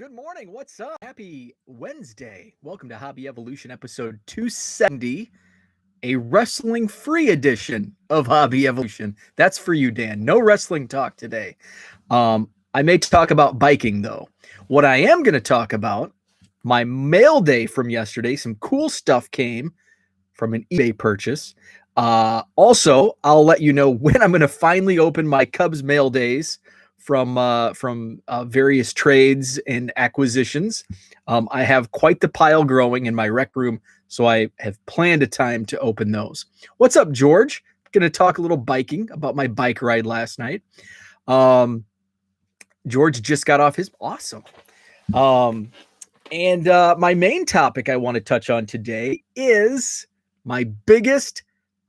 Good morning. What's up? Happy Wednesday. Welcome to Hobby Evolution episode 270, a wrestling free edition of Hobby Evolution. That's for you, Dan. No wrestling talk today. I may talk about biking, though. What I am going to talk about, my mail day from yesterday, some cool stuff came from an eBay purchase. Also, I'll let you know when I'm going to finally open my Cubs mail days from various trades and acquisitions. I have quite the pile growing in my rec room, so I have planned a time to open those. What's up, George? Going to talk a little biking about my bike ride last night. George just got off his awesome. And my main topic I want to touch on today is my biggest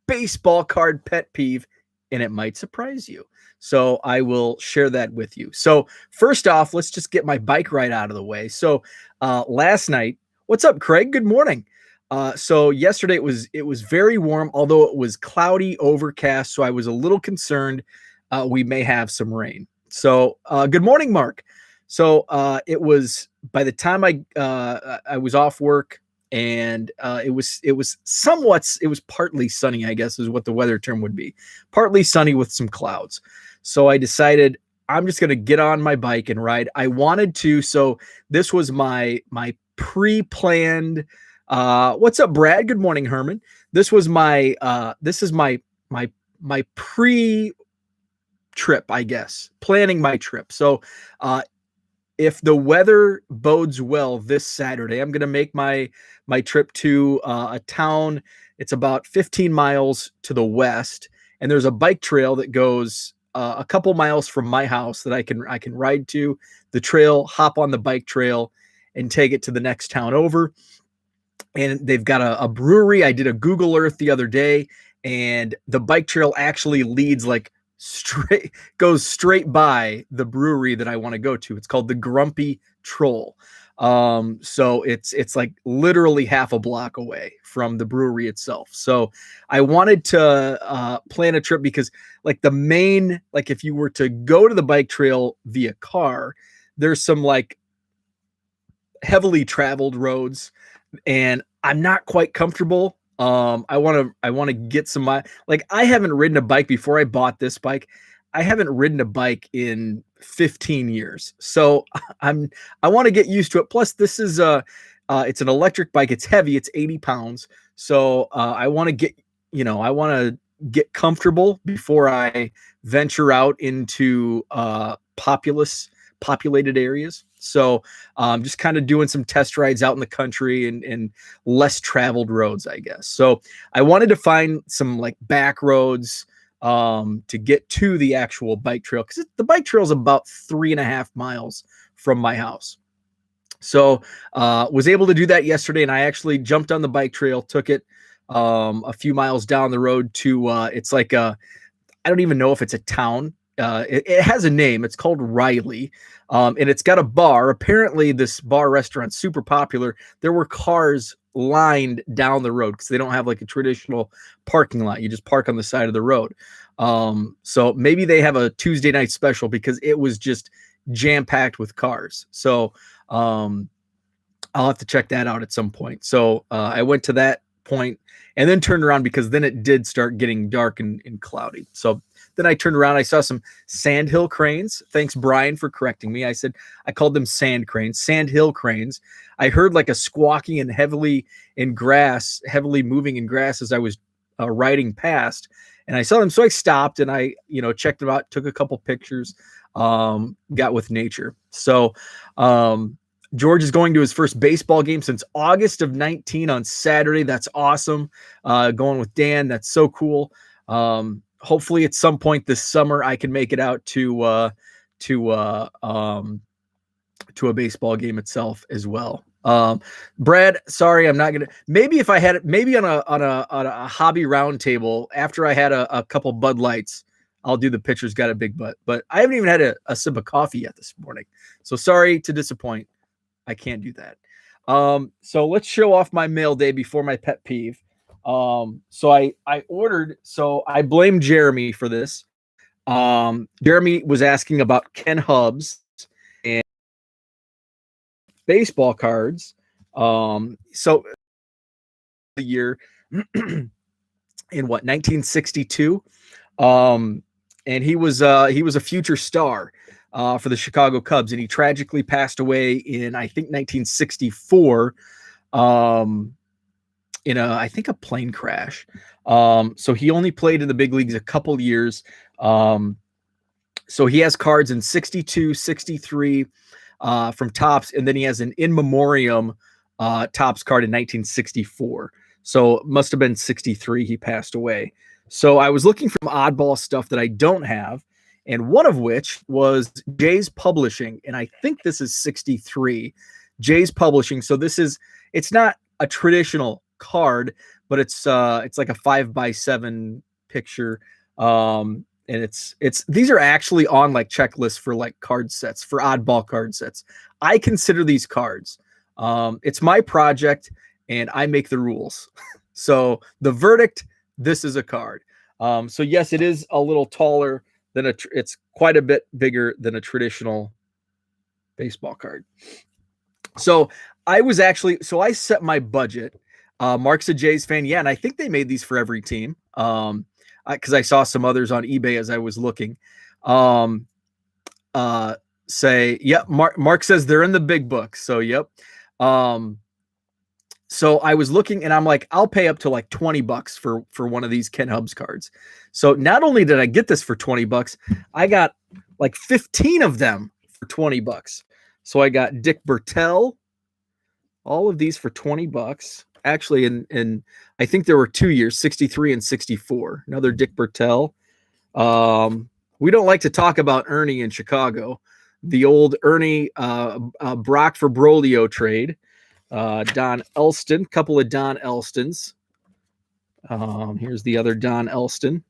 baseball card pet peeve, and it might surprise you. So I will share that with you. So first off, let's just get my bike ride out of the way. So last night, what's up, Craig? Good morning. So yesterday it was very warm, although it was cloudy, overcast. So I was a little concerned we may have some rain. So good morning, Mark. So it was by the time I was off work, and it was partly sunny, I guess is what the weather term would be, partly sunny with some clouds. So I decided I'm just going to get on my bike and ride. I wanted to, so this was my pre-planned. What's up, Brad? Good morning, Herman. This is my pre trip, I guess, planning my trip. So if the weather bodes well this Saturday, I'm going to make my trip to a town. It's about 15 miles to the west, and there's a bike trail that goes a couple miles from my house that I can ride to the trail, hop on the bike trail, and take it to the next town over. And they've got a brewery. I did a Google Earth the other day, and the bike trail actually leads goes straight by the brewery that I want to go to. It's called the Grumpy Troll. So it's like literally half a block away from the brewery itself. So I wanted to plan a trip because like if you were to go to the bike trail via car, there's some like heavily traveled roads, and I'm not quite comfortable. I want to get some, like, I haven't ridden a bike before I bought this bike. I haven't ridden a bike in 15 years. So I want to get used to it. Plus this is it's an electric bike. It's heavy. It's 80 pounds. So I want to get comfortable before I venture out into populated areas. So just kind of doing some test rides out in the country and less traveled roads, I guess. So I wanted to find some like back roads to get to the actual bike trail, because the bike trail is about 3.5 miles from my house. So was able to do that yesterday, and I actually jumped on the bike trail, took it a few miles down the road to it's like I don't even know if it's a town. It has a name. It's called Riley, and it's got a bar. Apparently, this bar restaurant's super popular. There were cars lined down the road because they don't have like a traditional parking lot. You just park on the side of the road. So maybe they have a Tuesday night special because it was just jam-packed with cars. So I'll have to check that out at some point. So I went to that point and then turned around because then it did start getting dark and cloudy. So then I turned around. I saw some sandhill cranes. Thanks, Brian, for correcting me. I called them sandhill cranes. I heard like a squawking and heavily moving in grass as I was riding past, and I saw them. So I stopped and I, checked them out, took a couple pictures, got with nature. So George is going to his first baseball game since August of 19 on Saturday. That's awesome. Going with Dan. That's so cool. Hopefully at some point this summer I can make it out to a baseball game itself as well. Brad, sorry, I'm not gonna. Maybe if I had it, maybe on a hobby roundtable after I had a couple Bud Lights, I'll do the pitcher's got a big butt. But I haven't even had a sip of coffee yet this morning, so sorry to disappoint. I can't do that. So let's show off my mail day before my pet peeve. So I ordered, so I blame Jeremy for this. Jeremy was asking about Ken Hubs, and baseball cards. So the year in what 1962, and he was a future star for the Chicago Cubs, and he tragically passed away in I think 1964 in I think a plane crash. So he only played in the big leagues a couple years. So he has cards in 62, 63 from Topps, and then he has an in memoriam Topps card in 1964. So it must have been 63 he passed away. So I was looking for some oddball stuff that I don't have, and one of which was Jay's Publishing, and I think this is 63. Jay's Publishing. So it's not a traditional card, but it's like a 5x7 picture. And it's these are actually on like checklists for like card sets, for oddball card sets. I consider these cards. It's my project and I make the rules. So the verdict, this is a card. So yes, it is a little taller than it's quite a bit bigger than a traditional baseball card. So I set my budget. Mark's a Jays fan. Yeah. And I think they made these for every team. Because I saw some others on eBay as I was looking. Say, yep. Mark says they're in the big book. So, yep. So I was looking and I'm like, I'll pay up to like $20 for one of these Ken Hubs cards. So not only did I get this for $20, I got like 15 of them for $20. So I got Dick Bertel, all of these for $20. Actually, in I think there were 2 years, 63 and 64. Another Dick Bertel. We don't like to talk about Ernie in Chicago. The old Ernie Brock for Brolio trade. Don Elston, couple of Don Elstons. Here's the other Don Elston.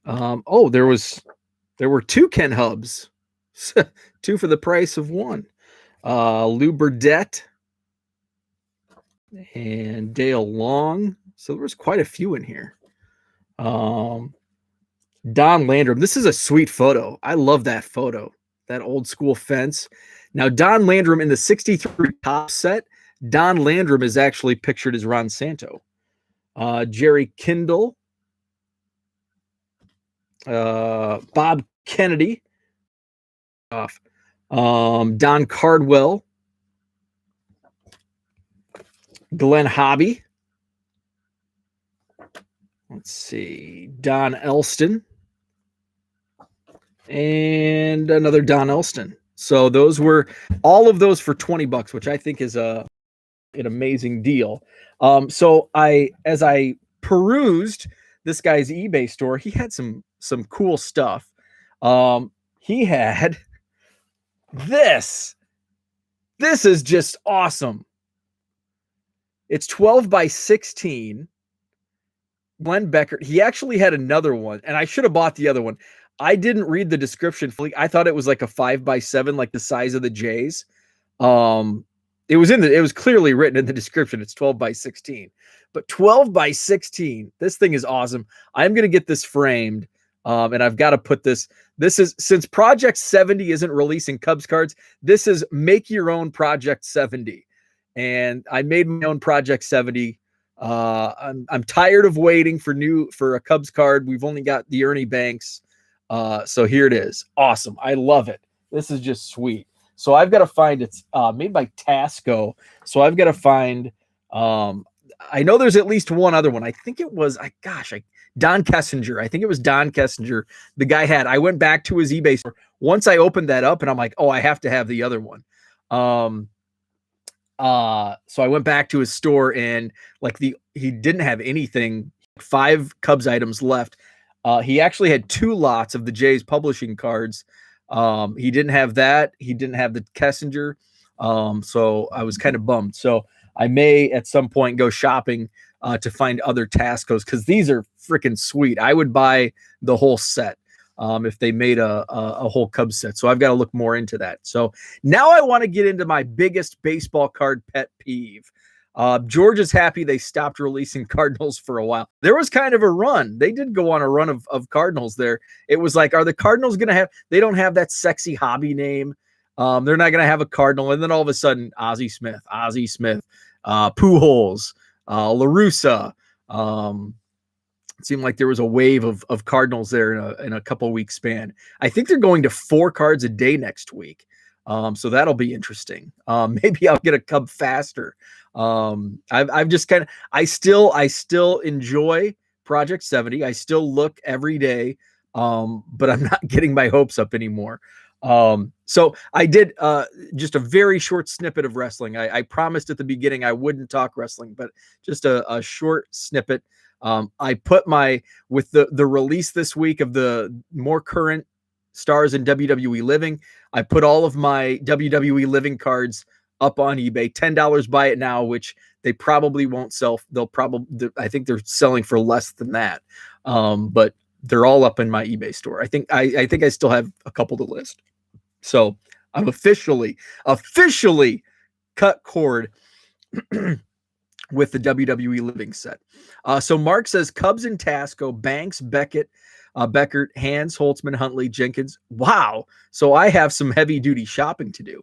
There were 2 Ken Hubs. 2 for the price of 1. Lou Burdette and Dale Long. So there was quite a few in here. Don Landrum. This is a sweet photo. I love that photo. That old school fence. Now, Don Landrum in the 63 Topps set, Don Landrum is actually pictured as Ron Santo. Jerry Kindle. Bob Kennedy. Don Cardwell. Glenn Hobby. Let's see. Don Elston. And another Don Elston. So those were all of those for $20, which I think is an amazing deal. So as I perused this guy's eBay store, he had some cool stuff. He had this. This is just awesome. It's 12x16. Glenn Becker. He actually had another one, and I should have bought the other one. I didn't read the description fully. I thought it was like a 5x7, like the size of the Jays. It was clearly written in the description. It's 12x16, but 12x16. This thing is awesome. I'm going to get this framed. And I've got to put this is, since Project 70 isn't releasing Cubs cards, this is make your own Project 70. And I made my own Project 70. I'm tired of waiting for a Cubs card. We've only got the Ernie Banks. So here it is. Awesome. I love it. This is just sweet. So I've got to find, it's made by Tasco. So I've got to find, I know there's at least one other one. I think it was, Don Kessinger. I think it was Don Kessinger. The guy I went back to his eBay store. Once I opened that up and I'm like, oh, I have to have the other one. So I went back to his store and he didn't have anything, 5 Cubs items left. He actually had 2 lots of the Jays publishing cards. He didn't have that. He didn't have the Kessinger. So I was kind of bummed. So I may at some point go shopping to find other Tascos, because these are freaking sweet. I would buy the whole set if they made a whole Cubs set. So I've got to look more into that. So now I want to get into my biggest baseball card pet peeve. George is happy they stopped releasing Cardinals for a while. There was kind of a run. They did go on a run of Cardinals there. It was like, are the Cardinals going to have, they don't have that sexy hobby name. They're not going to have a Cardinal. And then all of a sudden, Ozzie Smith, Pujols, La Russa. It seemed like there was a wave of Cardinals there in a couple weeks span. I think they're going to 4 cards a day next week. So that'll be interesting. Maybe I'll get a Cub faster. I've just kind of, I still enjoy Project 70. I still look every day, but I'm not getting my hopes up anymore. So I did just a very short snippet of wrestling. I promised at the beginning I wouldn't talk wrestling, but just a short snippet. I put with the release this week of the more current stars in WWE Living, I put all of my WWE Living cards up on eBay. $10, buy it now, which they probably won't sell. I think they're selling for less than that. But they're all up in my eBay store. I think I still have a couple to list. So I'm officially cut cord with the WWE Living set. So Mark says Cubs and Tasco, Banks, Beckett, Beckert, Hands, Holtzman, Huntley, Jenkins. Wow. So I have some heavy duty shopping to do.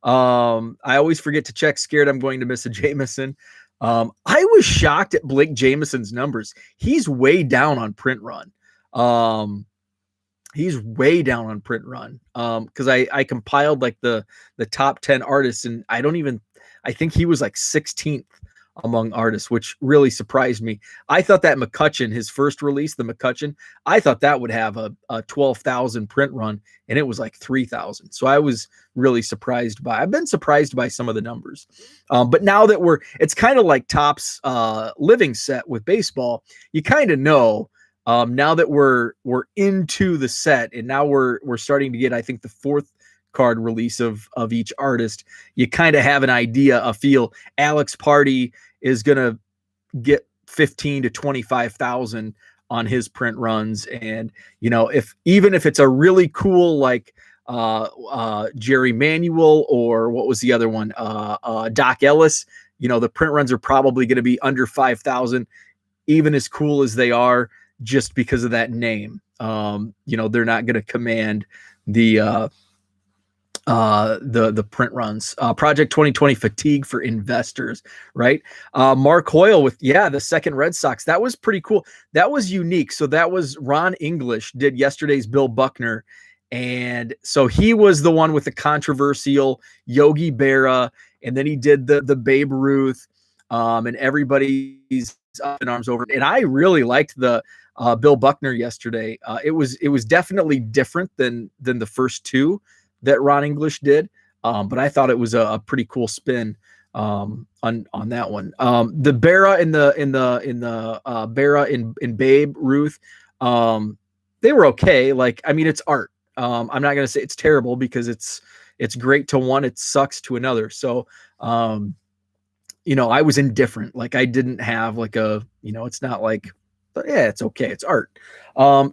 I always forget to check, scared I'm going to miss a Jameson. I was shocked at Blake Jameson's numbers. He's way down on print run. He's way down on print run. Because I compiled like the top 10 artists, and I think he was like 16th among artists, which really surprised me. I thought that McCutcheon, his first release, the McCutcheon, I thought that would have a 12,000 print run, and it was like 3,000. So I was really I've been surprised by some of the numbers. But now that it's kind of like Topps Living set with baseball, you kind of know, now that we're into the set, and now we're starting to get, I think, the 4th card release of each artist, you kind of have an idea, a feel. Alex Party is going to get 15 to 25,000 on his print runs. And, even if it's a really cool, like, Jerry Manuel, or what was the other one? Doc Ellis, the print runs are probably going to be under 5,000, even as cool as they are, just because of that name. They're not going to command the print runs. Project 2020 fatigue for investors, right? Mark Hoyle with the second Red Sox. That was pretty cool. That was unique. So that was Ron English did yesterday's Bill Buckner, and so he was the one with the controversial Yogi Berra, and then he did the Babe Ruth, and everybody's up in arms over it. And I really liked the Bill Buckner yesterday. It was definitely different than the first 2 that Ron English did. But I thought it was a pretty cool spin on that one. The Berra in the Berra in Babe Ruth, they were okay. Like, I mean, it's art. I'm not gonna say it's terrible, because it's great to one, it sucks to another. So I was indifferent. Like, I didn't have like it's not like, but yeah, it's okay. It's art.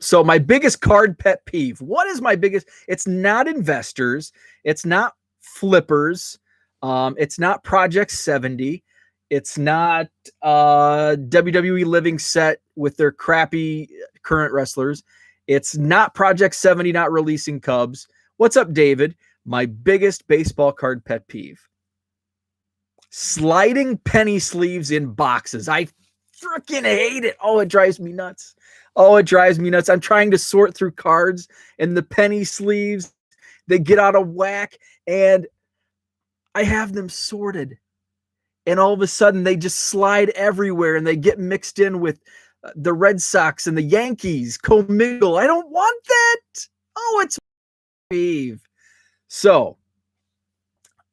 So my biggest card pet peeve. What is my biggest? It's not investors. It's not flippers. It's not Project 70. It's not WWE Living set with their crappy current wrestlers. It's not Project 70 not releasing Cubs. What's up, David? My biggest baseball card pet peeve. Sliding penny sleeves in boxes. I freaking hate it. Oh, it drives me nuts. I'm trying to sort through cards, and the penny sleeves, they get out of whack, and I have them sorted, and all of a sudden they just slide everywhere, and they get mixed in with the Red Sox and the Yankees commingle. I don't want that. Oh, it's Peeve. So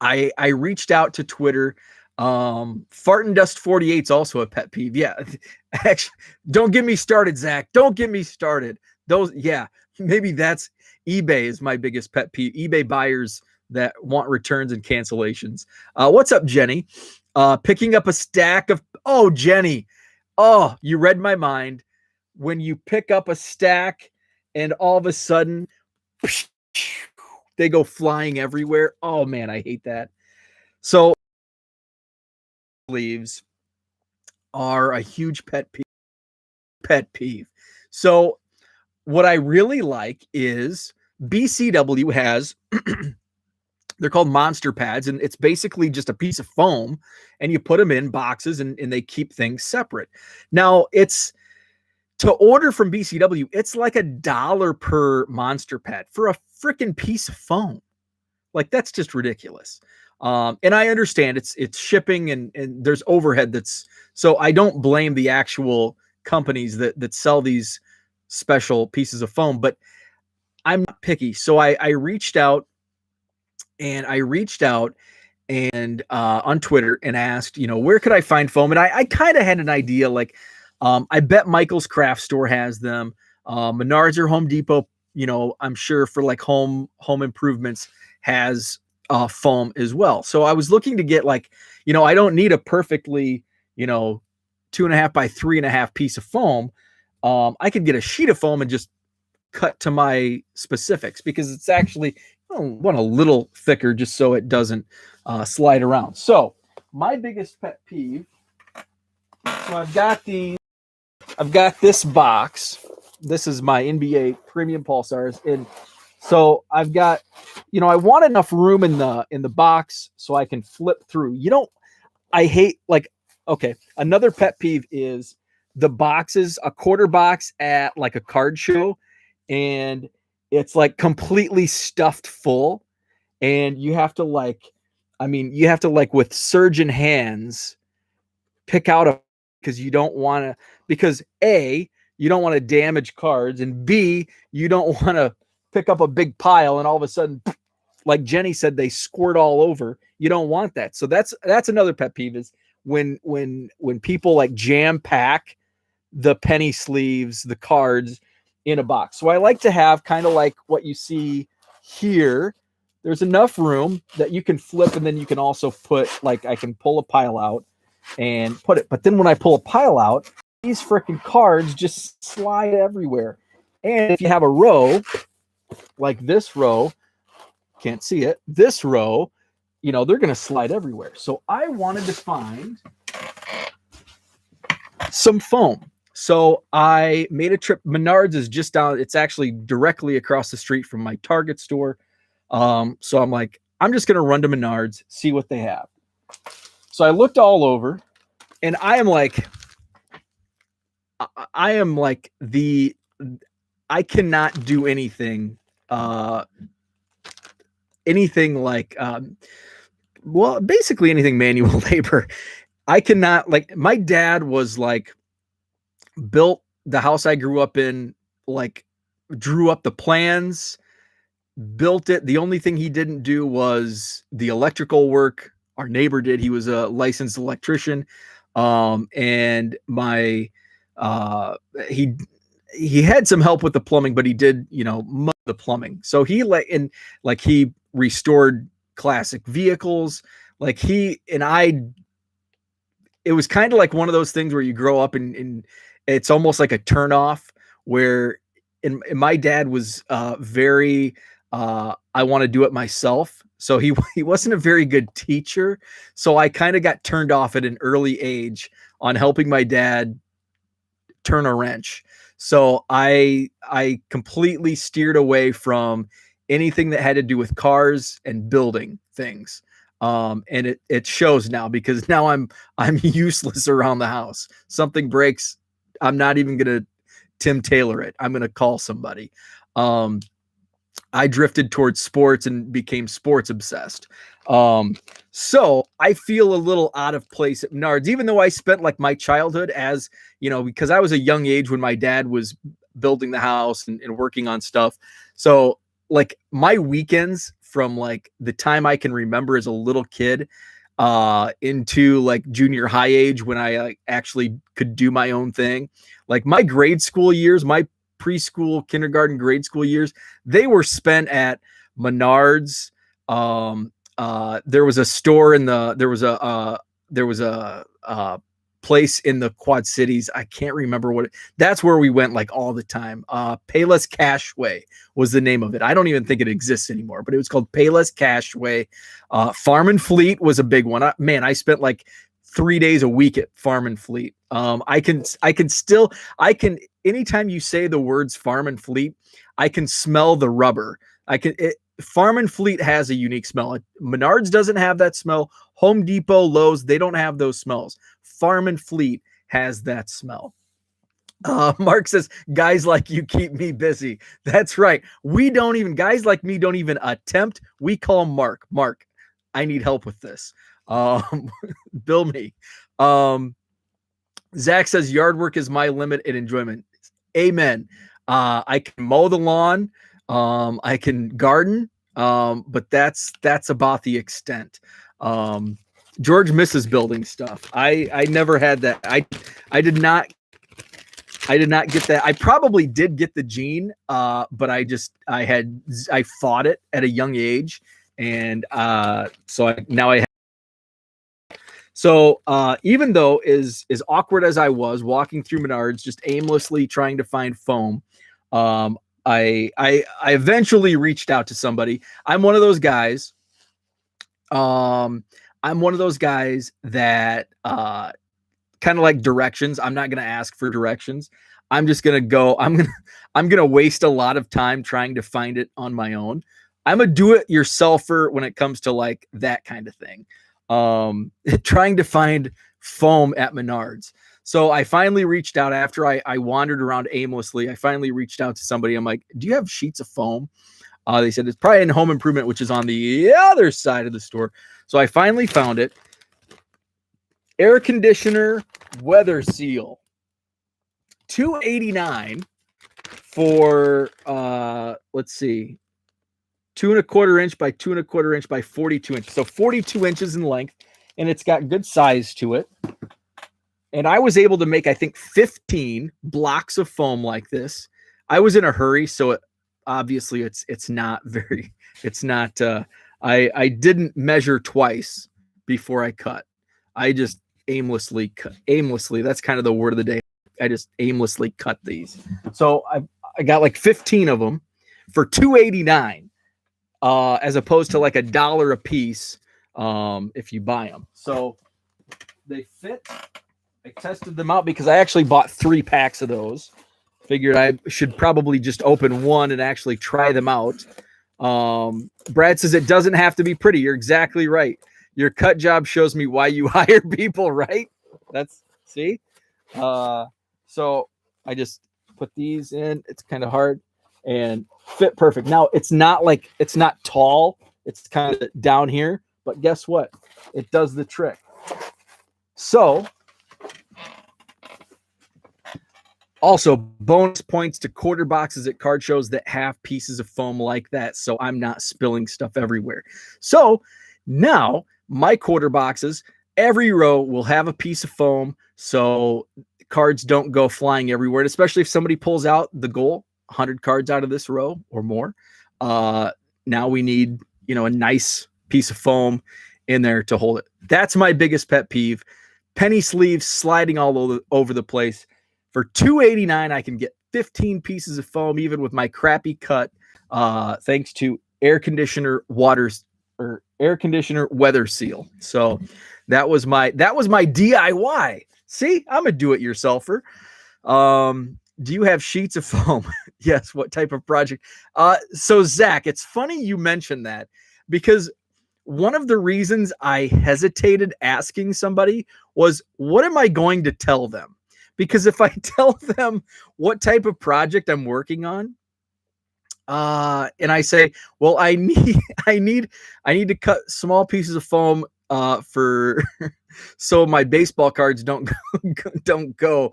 I reached out to Twitter. Fart and Dust 48 is also a pet peeve. Yeah. Actually, don't get me started, Zach. Don't get me started. Maybe that's eBay is my biggest pet peeve. eBay buyers that want returns and cancellations. What's up, Jenny? Picking up a stack of, Jenny. Oh, you read my mind. When you pick up a stack and all of a sudden they go flying everywhere. Oh man, I hate that. So sleeves are a huge pet peeve. So what I really like is BCW has They're called monster pads, and it's basically just a piece of foam, and you put them in boxes, and they keep things separate. Now, it's to order from BCW, it's like $1 per monster pad for a freaking piece of foam. Like, that's just ridiculous. And I understand it's shipping and there's overhead so I don't blame the actual companies that sell these special pieces of foam, but I'm not picky. So I reached out and on Twitter and asked, where could I find foam? And I kind of had an idea, like, I bet Michael's Craft Store has them. Menards or Home Depot, I'm sure for like home improvements has foam as well. So I was looking to get like, I don't need a perfectly, 2.5 by 3.5 piece of foam. I could get a sheet of foam and just cut to my specifics, because it's actually, I want a little thicker just so it doesn't slide around. So my biggest pet peeve, so I've got this box. This is my NBA Premium Pulsars, and so I've got, I want enough room in the box so I can flip through. I hate, like, okay, another pet peeve is the boxes, a quarter box at like a card show, and it's like completely stuffed full, and you have to like with surgeon hands pick out because you don't want to, because A, you don't want to damage cards, and B, you don't want to pick up a big pile and all of a sudden, like Jenny said, they squirt all over. You don't want that. So that's another pet peeve, is when people like jam pack the penny sleeves, the cards in a box. So I like to have kind of like what you see here. There's enough room that you can flip, and then you can also put, like, I can pull a pile out and put it. But then when I pull a pile out, these freaking cards just slide everywhere. And if you have a row, like this row, can't see it, this row, they're going to slide everywhere. So I wanted to find some foam. So I made a trip. Menards is just down. It's actually directly across the street from my Target store. So I'm like, I'm just going to run to Menards, see what they have. So I looked all over, and I am like I cannot do anything like, well, basically anything manual labor. I cannot, like, my dad was like, built the house I grew up in, like, drew up the plans, built it. The only thing he didn't do was the electrical work. Our neighbor did. He was a licensed electrician. And my, he had some help with the plumbing, but he did, the plumbing. So he he restored classic vehicles. Like, it was kind of like one of those things where you grow up and it's almost like a turnoff, where and my dad was very, I want to do it myself. So he wasn't a very good teacher. So I kind of got turned off at an early age on helping my dad turn a wrench. So I completely steered away from anything that had to do with cars and building things. And it shows now, because now I'm useless around the house. Something breaks, I'm not even going to Tim Taylor it. I'm going to call somebody. I drifted towards sports and became sports obsessed. So I feel a little out of place at Menards, even though I spent like my childhood as, because I was a young age when my dad was building the house and working on stuff. So like my weekends from like the time I can remember as a little kid, into like junior high age, when I actually could do my own thing, like my grade school years, my preschool, kindergarten, grade school years, they were spent at Menards. There was a store there was a place in the Quad Cities. I can't remember that's where we went like all the time. Payless Cashway was the name of it. I don't even think it exists anymore, but it was called Payless Cashway. Farm and Fleet was a big one. I spent like 3 days a week at Farm and Fleet. Anytime you say the words Farm and Fleet, I can smell the rubber. Farm and Fleet has a unique smell. Menards doesn't have that smell. Home Depot, Lowe's, they don't have those smells. Farm and Fleet has that smell. Mark says, guys like you keep me busy. That's right. Guys like me don't even attempt. We call Mark. Mark, I need help with this. Bill me. Zach says, yard work is my limit and enjoyment. Amen. I can mow the lawn. I can garden. But that's about the extent. George misses building stuff. I never had that. I did not get that. I probably did get the gene, but I fought it at a young age, and so even though as awkward as I was walking through Menards, just aimlessly trying to find foam, I eventually reached out to somebody. I'm one of those guys that kind of like directions. I'm not going to ask for directions. I'm just going to go. I'm going to waste a lot of time trying to find it on my own. I'm a do-it-yourselfer when it comes to like that kind of thing. Trying to find foam at Menards. So I finally reached out after I wandered around aimlessly. I finally reached out to somebody. I'm like, do you have sheets of foam? They said it's probably in home improvement, which is on the other side of the store. So I finally found it. Air conditioner weather seal, $2.89 for let's see, 2¼ inch by 2¼ inch by 42 inches. So 42 inches in length, and it's got good size to it. And I was able to make, I think, 15 blocks of foam like this. I was in a hurry, so obviously it's not. I didn't measure twice before I cut. I just aimlessly cut. Aimlessly, that's kind of the word of the day. I just aimlessly cut these. So I got like 15 of them for $2.89, as opposed to like $1 a piece if you buy them. So they fit. I tested them out because I actually bought 3 packs of those. Figured I should probably just open one and actually try them out. Brad says it doesn't have to be pretty. You're exactly right. Your cut job shows me why you hire people, right? See? So I just put these in. It's kind of hard and fit perfect. Now it's not tall. It's kind of down here, but guess what? It does the trick. So also bonus points to quarter boxes at card shows that have pieces of foam like that, so I'm not spilling stuff everywhere. So now my quarter boxes, every row will have a piece of foam, so cards don't go flying everywhere. And especially if somebody pulls out the goal, 100 cards out of this row or more, now we need a nice piece of foam in there to hold it. That's my biggest pet peeve. Penny sleeves sliding all over the place. For $2.89, I can get 15 pieces of foam, even with my crappy cut, thanks to air conditioner weather seal. So that was my DIY. See, I'm a do-it-yourselfer. Do you have sheets of foam? Yes. What type of project? So Zach, it's funny you mentioned that, because one of the reasons I hesitated asking somebody was, what am I going to tell them? Because if I tell them what type of project I'm working on, and I say, well, I need to cut small pieces of foam for so my baseball cards don't go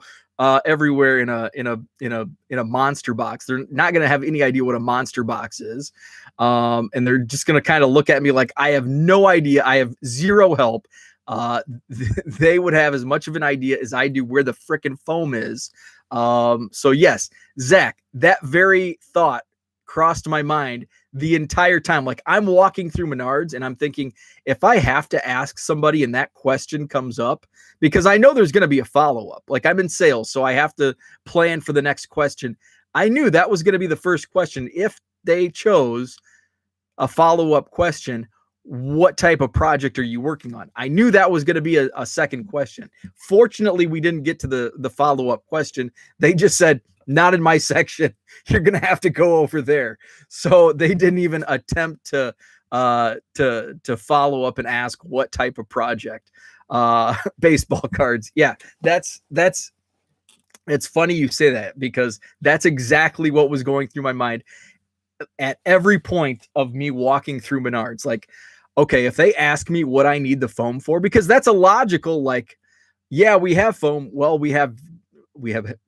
everywhere in a monster box. They're not going to have any idea what a monster box is, and they're just going to kind of look at me like I have no idea. I have zero help. They would have as much of an idea as I do where the frickin' foam is. So yes, Zach, that very thought crossed my mind the entire time. Like, I'm walking through Menards and I'm thinking, if I have to ask somebody and that question comes up, because I know there's going to be a follow-up. Like, I'm in sales, so I have to plan for the next question. I knew that was going to be the first question. If they chose a follow-up question, what type of project are you working on? I knew that was going to be a second question. Fortunately, we didn't get to the follow-up question. They just said, not in my section. You're going to have to go over there. So they didn't even attempt to follow up and ask what type of project. Baseball cards. Yeah, it's funny you say that, because that's exactly what was going through my mind at every point of me walking through Menards. Like, okay, if they ask me what I need the foam for, because that's a logical, like, yeah, we have foam. Well, we have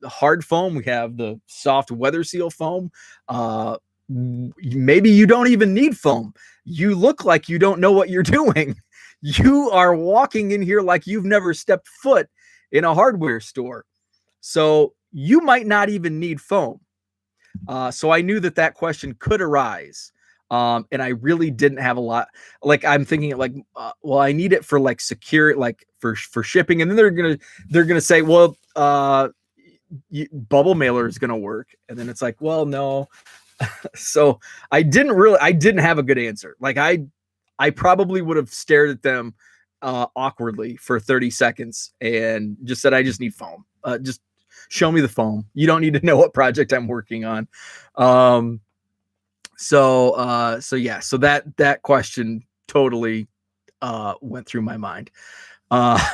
hard foam. We have the soft weather seal foam. Maybe you don't even need foam. You look like you don't know what you're doing. You are walking in here like you've never stepped foot in a hardware store. So you might not even need foam. So I knew that question could arise. And I really didn't have a lot. Like, I'm thinking like, well, I need it for like secure, like for shipping. And then they're going to say, well, bubble mailer is going to work. And then it's like, well, no. So I didn't have a good answer. Like, I probably would have stared at them awkwardly for 30 seconds and just said, I just need foam. Just show me the foam. You don't need to know what project I'm working on. So that question totally went through my mind.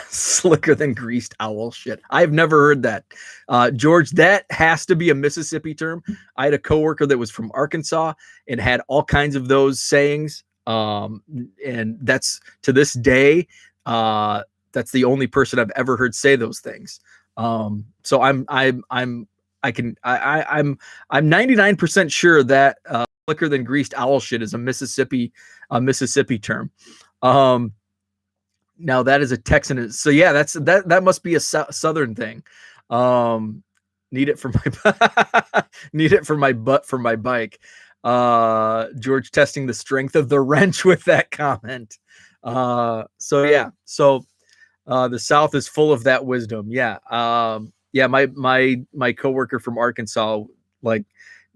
Slicker than greased owl. Shit, I've never heard that. George, that has to be a Mississippi term. I had a coworker that was from Arkansas and had all kinds of those sayings. And that's, to this day, that's the only person I've ever heard say those things. So I'm 99% sure that slicker than greased owl shit is a Mississippi term. Now that is a Texan. So yeah, that must be a Southern thing. Need it for my butt for my bike. George testing the strength of the wrench with that comment. So yeah, so the South is full of that wisdom. Yeah. Yeah. My coworker from Arkansas, like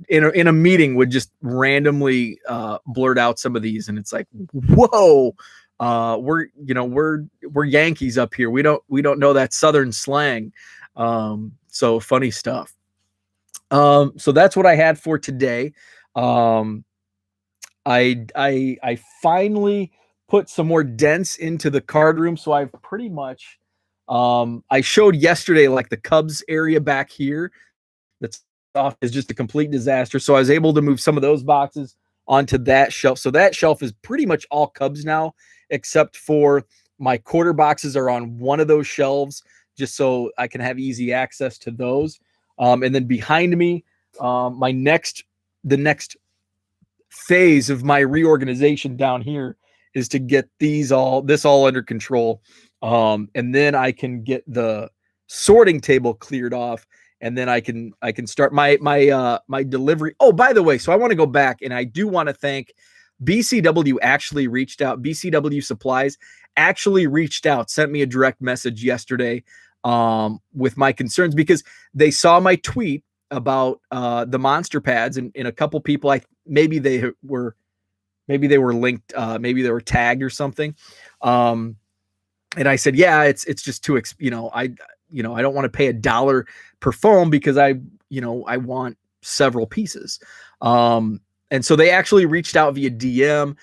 in a meeting, would just randomly blurt out some of these, and it's like, whoa, we're Yankees up here. We don't know that Southern slang. So funny stuff. So that's what I had for today. I finally put some more dents into the card room. So I've pretty much, I showed yesterday, like the Cubs area back here, that's off, is just a complete disaster. So I was able to move some of those boxes onto that shelf. So that shelf is pretty much all Cubs now, except for my quarter boxes are on one of those shelves, just so I can have easy access to those. And then behind me, the next phase of my reorganization down here is to get this all under control. And then I can get the sorting table cleared off, and then I can start my delivery. Oh, by the way, so I want to go back, and I do want to thank BCW. Actually reached out. BCW Supplies actually reached out, sent me a direct message yesterday with my concerns, because they saw my tweet about the monster pads, and a couple people, maybe they were linked, maybe they were tagged or something. And I said, yeah, it's just too, I don't want to pay $1 per foam, because I want several pieces. And so they actually reached out via DM.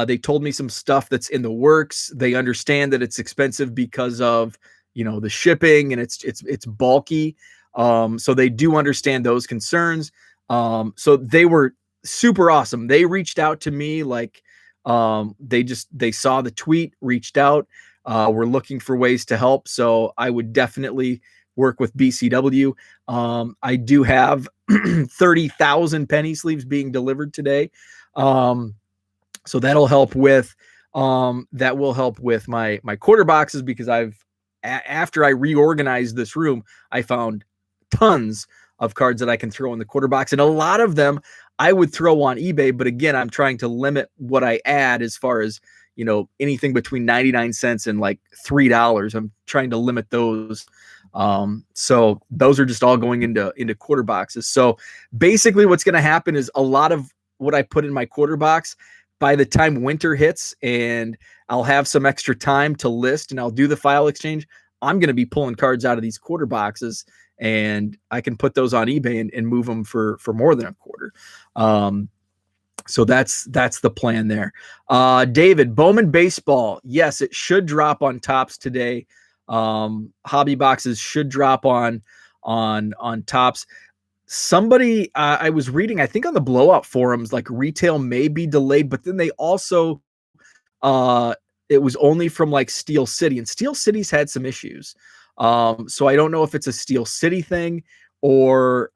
They told me some stuff that's in the works. They understand that it's expensive because of, the shipping, and it's bulky. So they do understand those concerns. So they were super awesome. They reached out to me, like, they saw the tweet, reached out. We're looking for ways to help. So I would definitely work with BCW. I do have 30,000 penny sleeves being delivered today. So that'll help with, that will help with my quarter boxes, because after I reorganized this room, I found tons of cards that I can throw in the quarter box. And a lot of them I would throw on eBay. But again, I'm trying to limit what I add as far as, anything between 99 cents and like $3. I'm trying to limit those. So those are just all going into quarter boxes. So basically what's going to happen is a lot of what I put in my quarter box by the time winter hits and I'll have some extra time to list and I'll do the file exchange, I'm going to be pulling cards out of these quarter boxes, and I can put those on eBay and move them for more than a quarter. So that's the plan there. David, Bowman baseball. Yes, it should drop on Topps today. Hobby boxes should drop on Topps. Somebody I was reading, I think on the blowout forums, like retail may be delayed, but then they also it was only from like Steel City, and Steel City's had some issues. So I don't know if it's a Steel City thing or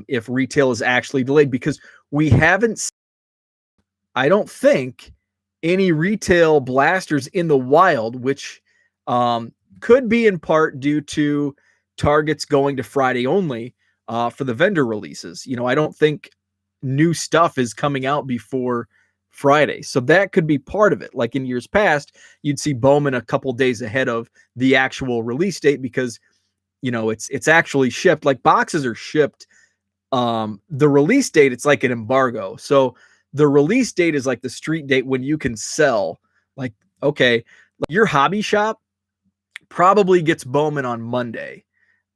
if retail is actually delayed, because we haven't, I don't think, any retail blasters in the wild, which could be in part due to Target's going to Friday only for the vendor releases. You know, I don't think new stuff is coming out before Friday. So that could be part of it. Like in years past, you'd see Bowman a couple days ahead of the actual release date because, you know, it's actually shipped. Like boxes are shipped. The release date, it's like an embargo. So the release date is like the street date when you can sell. Like, okay, your hobby shop probably gets Bowman on Monday,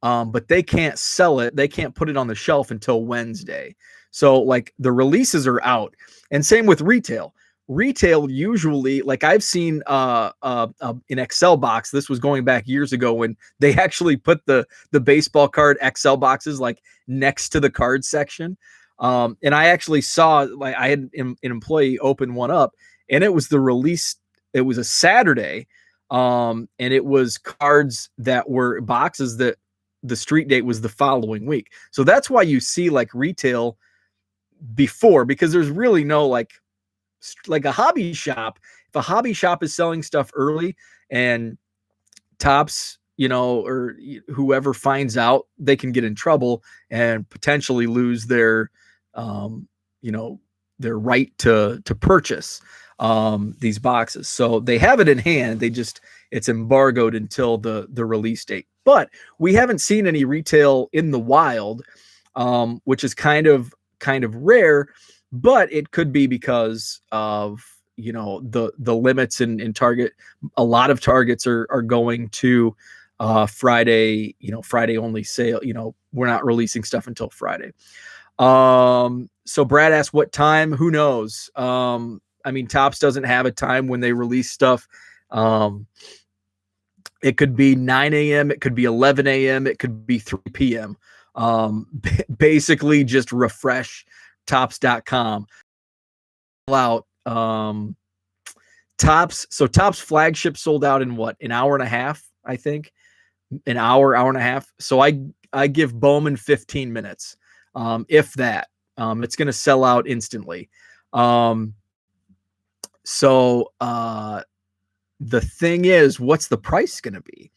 but they can't sell it. They can't put it on the shelf until Wednesday. So like the releases are out, and same with retail. Retail usually, like I've seen an Excel box. This was going back years ago when they actually put the baseball card Excel boxes like next to the card section. And I actually saw, like, I had an employee open one up, and it was the release. It was a Saturday, and it was cards that were boxes that the street date was the following week. So that's why you see like retail before, because there's really no like a hobby shop. If a hobby shop is selling stuff early and Topps, you know, or whoever finds out, they can get in trouble and potentially lose their, you know, their right to purchase these boxes. So they have it in hand. It's embargoed until the release date. But we haven't seen any retail in the wild, which is kind of rare. But it could be because of, you know, the limits in Target. A lot of Targets are going to Friday, you know, Friday only sale. You know, we're not releasing stuff until Friday. So Brad asked what time. Who knows? I mean, Topps doesn't have a time when they release stuff. It could be 9 a.m. It could be 11 a.m. It could be 3 p.m. Basically just refresh Topps.com. Out Topps. So Topps flagship sold out in what, an hour and a half, I think. An hour and a half. So I give Bowman 15 minutes. If that. It's going to sell out instantly. So the thing is, what's the price going to be?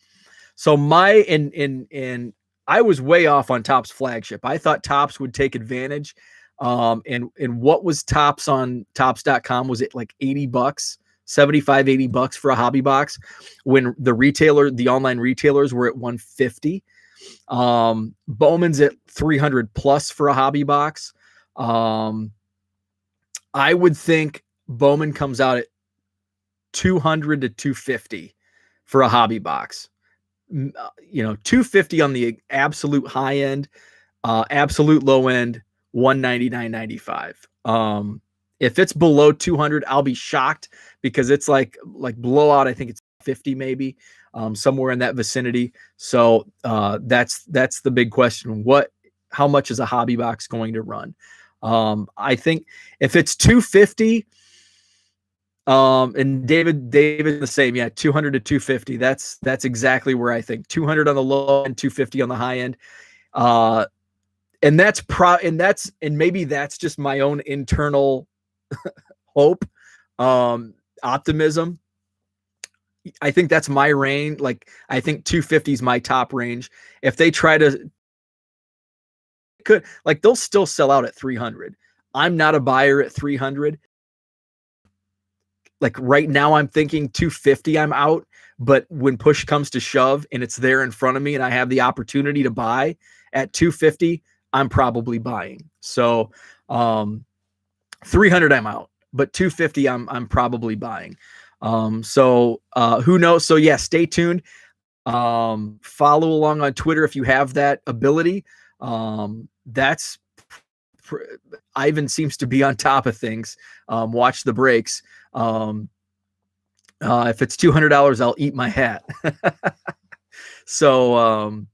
So and I was way off on Topps flagship. I thought Topps would take advantage. And what was Topps on Topps.com? Was it like $80, 75, $80 for a hobby box when the online retailers were at $150? Bowman's at $300 plus for a hobby box. I would think Bowman comes out at $200 to $250 for a hobby box. You know, $250 on the absolute high end, absolute low end, $199.95. If it's below $200, I'll be shocked, because it's like blowout. I think it's $50 maybe, somewhere in that vicinity. So that's the big question. How much is a hobby box going to run? I think if it's $250, and David the same, yeah, $200 to $250. That's exactly where I think. $200 on the low end, $250 on the high end. And maybe that's just my own internal hope, optimism. I think that's my range. Like, I think 250 is my top range. If they try to, they'll still sell out at 300. I'm not a buyer at 300. Like right now I'm thinking 250 I'm out, but when push comes to shove and it's there in front of me and I have the opportunity to buy at 250, I'm probably buying. So 300 I'm out. but 250 I'm probably buying. So who knows? So yeah, stay tuned. Follow along on Twitter if you have that ability. That's Ivan seems to be on top of things. Watch the breaks. If it's $200, I'll eat my hat. So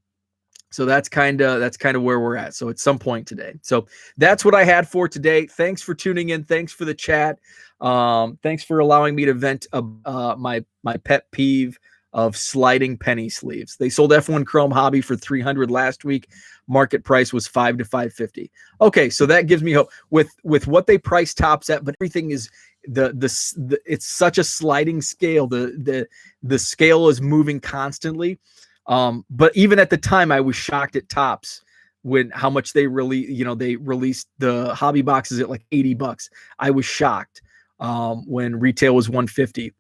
so that's kind of where we're at. So at some point today. So that's what I had for today. Thanks for tuning in. Thanks for the chat. Thanks for allowing me to vent my pet peeve of sliding penny sleeves. They sold F1 Chrome Hobby for $300 last week. Market price was $5 to $550. Okay, so that gives me hope with what they price tops at, but everything is the it's such a sliding scale. The scale is moving constantly. But even at the time, I was shocked at tops when how much they they released the hobby boxes at like $80. I was shocked when retail was $150.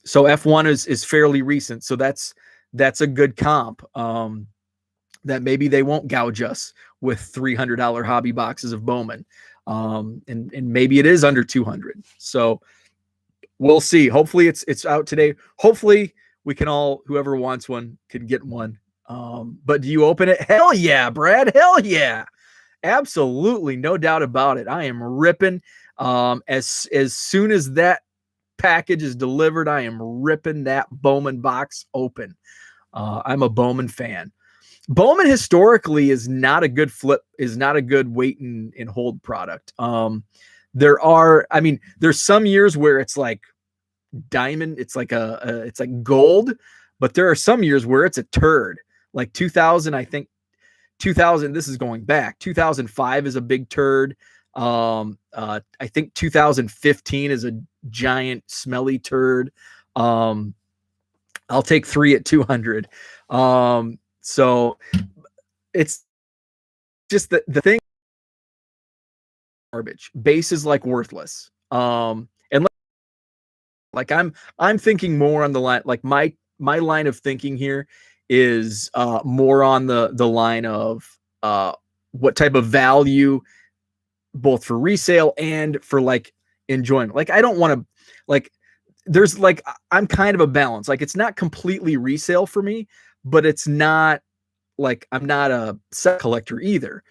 So F1 is fairly recent, so that's a good comp. That maybe they won't gouge us with $300 hobby boxes of Bowman, and maybe it is under 200. So we'll see. Hopefully it's out today. Hopefully we can all, whoever wants one, can get one. But do you open it? Hell yeah, Brad. Hell yeah. Absolutely. No doubt about it. I am ripping. As soon as that package is delivered, I am ripping that Bowman box open. I'm a Bowman fan. Bowman historically is not a good wait and hold product. There's some years where it's like diamond, it's like it's like gold, but there are some years where it's a turd. Like 2000, I think 2000, this is going back, 2005 is a big turd. I think 2015 is a giant smelly turd. I'll take 3 at 200. So it's just the thing, garbage. Base is like worthless. And like I'm thinking more on the line, like my line of thinking here is more on the line of what type of value, both for resale and for like enjoyment. Like I don't want to, like there's like, I'm kind of a balance. Like it's not completely resale for me, but it's not like, I'm not a set collector either.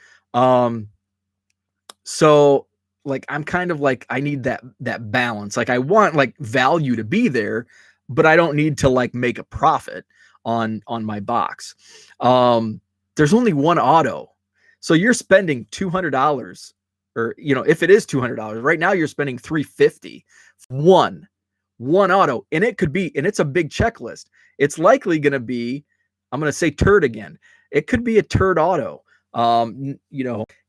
So like, I'm kind of like, I need that balance. Like I want like value to be there, but I don't need to like make a profit on my box. There's only one auto. So you're spending $200, or, if it is $200 right now, you're spending $350. One auto. And it could be, and it's a big checklist. It's likely going to be, I'm going to say turd again. It could be a turd auto. And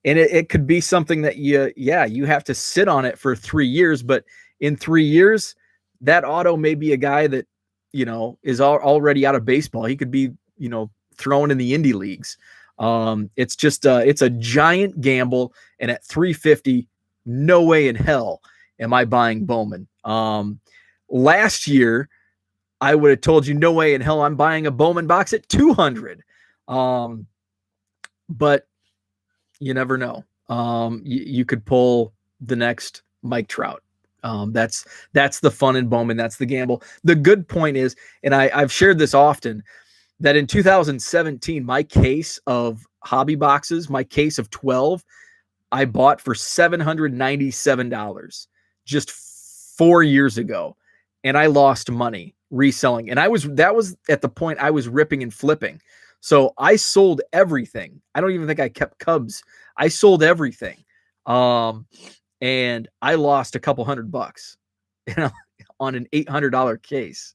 it could be something that you have to sit on it for 3 years, but in 3 years, that auto may be a guy that, is already out of baseball. He could be, thrown in the indie leagues. It's just, it's a giant gamble. And at 350, no way in hell am I buying Bowman. Last year, I would have told you no way in hell I'm buying a Bowman box at 200. But you never know. You could pull the next Mike Trout. That's the fun in Bowman. That's the gamble. The good point is, and I've shared this often, that in 2017, my case of hobby boxes, my case of 12, I bought for $797 just 4 years ago. And I lost money reselling. And that was at the point I was ripping and flipping. So I sold everything. I don't even think I kept Cubs. I sold everything. And I lost a couple $100, on an $800 case.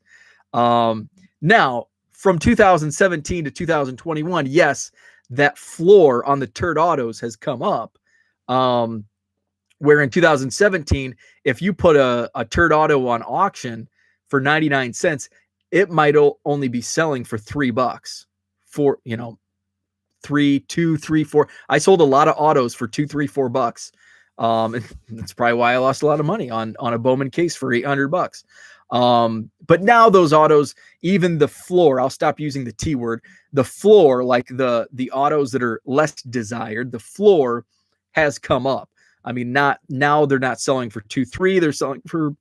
Now from 2017 to 2021, yes, that floor on the turd autos has come up. Where in 2017, if you put a turd auto on auction for 99 cents, it might only be selling for $3 for, 3, 2, 3, 4. I sold a lot of autos for $2, $3, $4. And that's probably why I lost a lot of money on a Bowman case for $800. But now those autos, even the floor, I'll stop using the T word, the floor, like the autos that are less desired, the floor has come up. I mean, not now they're not selling for 2-3, they're selling for,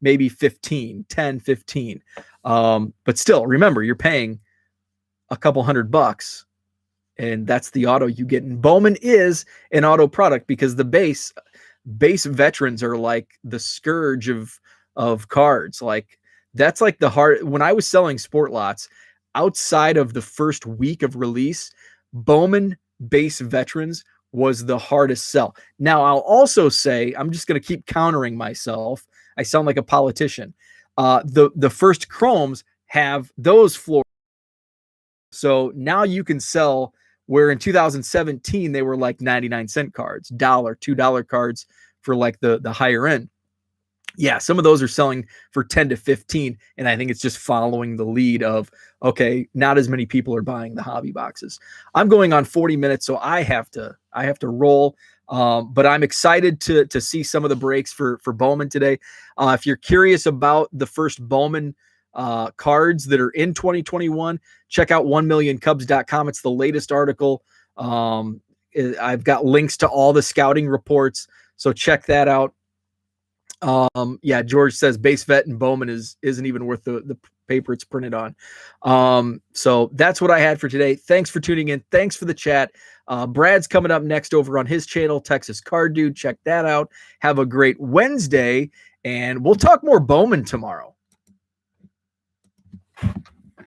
maybe 15, 10, 15. But still, remember, you're paying a couple $100, and that's the auto you get. And Bowman is an auto product because the base veterans are like the scourge of cards. Like that's like the hard, when I was selling sport lots outside of the first week of release, Bowman base veterans was the hardest sell. Now I'll also say, I'm just going to keep countering myself. I sound like a politician. The first chromes have those floors. So now you can sell where in 2017 they were like 99-cent cards, $2 cards for like the higher end. Yeah, some of those are selling for 10 to 15, and I think it's just following the lead of, okay, not as many people are buying the hobby boxes. I'm going on 40 minutes, so I have to roll. But I'm excited to see some of the breaks for Bowman today. If you're curious about the first Bowman cards that are in 2021, check out 1millioncubs.com. It's the latest article. I've got links to all the scouting reports, so check that out. Yeah, George says base vet and Bowman isn't even worth the paper it's printed on. So that's what I had for today. Thanks for tuning in. Thanks for the chat. Brad's coming up next over on his channel, Texas Card Dude. Check that out. Have a great Wednesday, and we'll talk more Bowman tomorrow.